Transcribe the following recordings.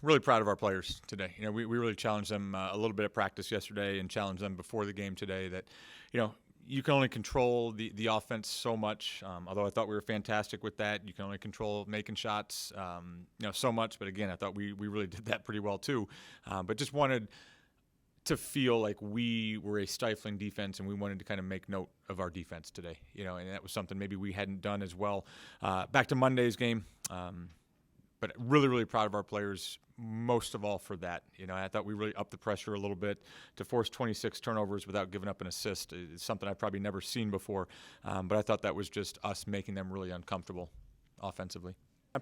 really proud of our players today. We really challenged them a little bit at practice yesterday and challenged them before the game today that, you can only control the offense so much. Although I thought we were fantastic with that, you can only control making shots, so much. But again, I thought we really did that pretty well too. But just wanted to feel like we were a stifling defense, and we wanted to kind of make note of our defense today. And that was something maybe we hadn't done as well. Back to Monday's game. But really, really proud of our players, most of all for that. I thought we really upped the pressure a little bit to force 26 turnovers without giving up an assist. It's something I've probably never seen before. But I thought that was just us making them really uncomfortable offensively.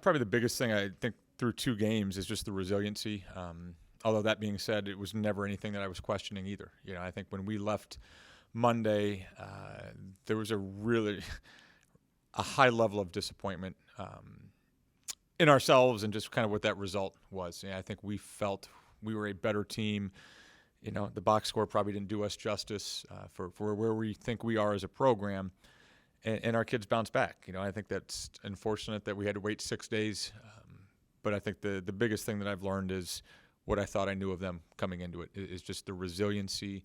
Probably the biggest thing I think through 2 games is just the resiliency. Although that being said, it was never anything that I was questioning either. I think when we left Monday, there was a high level of disappointment in ourselves and just kind of what that result was. I think we felt we were a better team. The box score probably didn't do us justice for where we think we are as a program, and our kids bounced back. I think that's unfortunate that we had to wait 6 days, but I think the biggest thing that I've learned is what I thought I knew of them coming into it is just the resiliency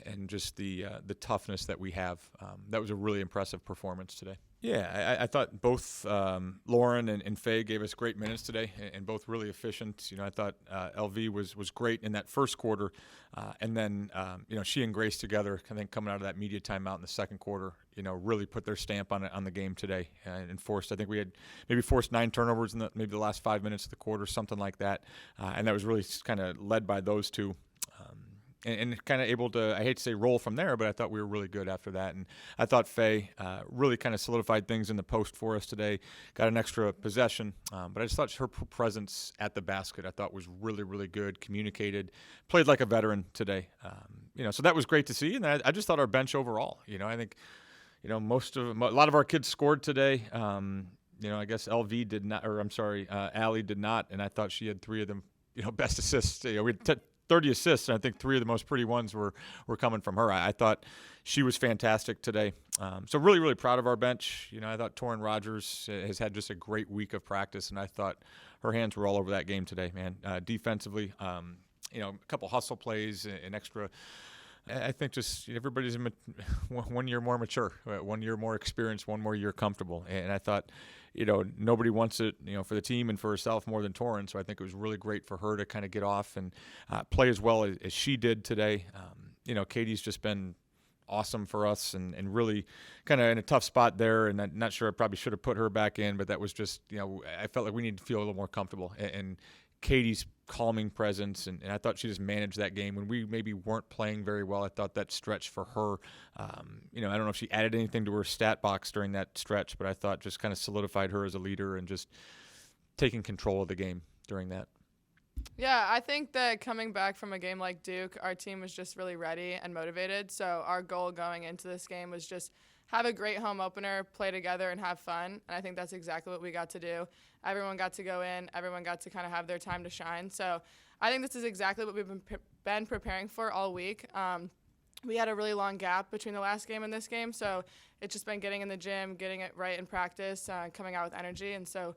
and just the toughness that we have. That was a really impressive performance today. Yeah, I thought both Lauren and Faye gave us great minutes today, and both really efficient. I thought LV was great in that first quarter, and then she and Grace together, I think coming out of that media timeout in the second quarter, really put their stamp on the game today and forced. I think we had maybe forced 9 turnovers in maybe the last 5 minutes of the quarter, something like that, and that was really kind of led by those two. And kind of able to, I hate to say roll from there, but I thought we were really good after that. And I thought Faye really kind of solidified things in the post for us today, got an extra possession. But I just thought her presence at the basket I thought was really, really good, communicated, played like a veteran today. So that was great to see. And I just thought our bench overall, I think, a lot of our kids scored today. I guess LV did not, or I'm sorry, Allie did not. And I thought she had 3 of them, best assists. We had 30 assists, and I think 3 of the most pretty ones were coming from her. I thought she was fantastic today. So really, really proud of our bench. I thought Torrin Rogers has had just a great week of practice, and I thought her hands were all over that game today, man. Defensively, a couple hustle plays, an extra. I think just everybody's 1 year more mature, 1 year more experienced, 1 more year comfortable. And I thought, nobody wants it, for the team and for herself more than Torrin. So I think it was really great for her to kind of get off and play as well as she did today. Katie's just been awesome for us and really kind of in a tough spot there. And I'm not sure I probably should have put her back in, but that was just, I felt like we needed to feel a little more comfortable. And Katie's calming presence, and I thought she just managed that game when we maybe weren't playing very well. I thought that stretch for her, I don't know if she added anything to her stat box during that stretch, but I thought just kind of solidified her as a leader and just taking control of the game during that. Yeah, I think that coming back from a game like Duke, our team was just really ready and motivated. So our goal going into this game was just have a great home opener, play together, and have fun. And I think that's exactly what we got to do. Everyone got to go in. Everyone got to kind of have their time to shine. So I think this is exactly what we've been preparing for all week. We had a really long gap between the last game and this game, so it's just been getting in the gym, getting it right in practice, coming out with energy. And so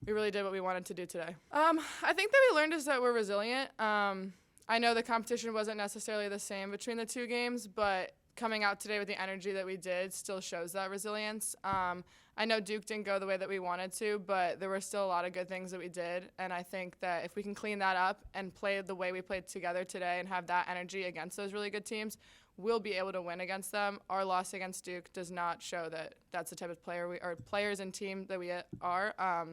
we really did what we wanted to do today. I think that we learned is that we're resilient. I know the competition wasn't necessarily the same between the 2 games, but coming out today with the energy that we did still shows that resilience. I know Duke didn't go the way that we wanted to, but there were still a lot of good things that we did, and I think that if we can clean that up and play the way we played together today and have that energy against those really good teams, we'll be able to win against them. Our loss against Duke does not show that that's the type of player we are, players and team that we are.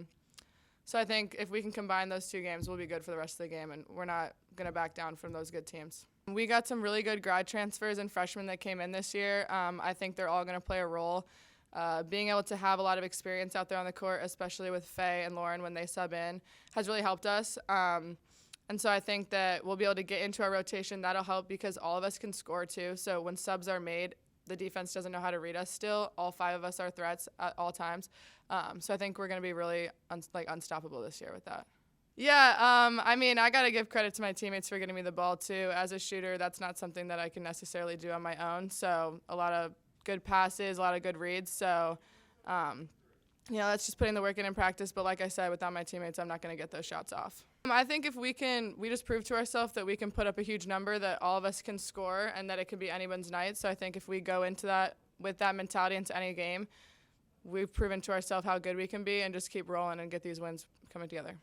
So I think if we can combine those 2 games, we'll be good for the rest of the game, and we're not going to back down from those good teams. We got some really good grad transfers and freshmen that came in this year. I think they're all going to play a role. Being able to have a lot of experience out there on the court, especially with Faye and Lauren when they sub in, has really helped us. And so I think that we'll be able to get into our rotation. That'll help because all of us can score too. So when subs are made, the defense doesn't know how to read us still. All 5 of us are threats at all times. So I think we're going to be really unstoppable this year with that. Yeah, I got to give credit to my teammates for getting me the ball, too. As a shooter, that's not something that I can necessarily do on my own. So a lot of good passes, a lot of good reads. So, that's just putting the work in practice. But like I said, without my teammates, I'm not going to get those shots off. I think if we just prove to ourselves that we can put up a huge number, that all of us can score, and that it could be anyone's night. So I think if we go into that with that mentality into any game, we've proven to ourselves how good we can be, and just keep rolling and get these wins coming together.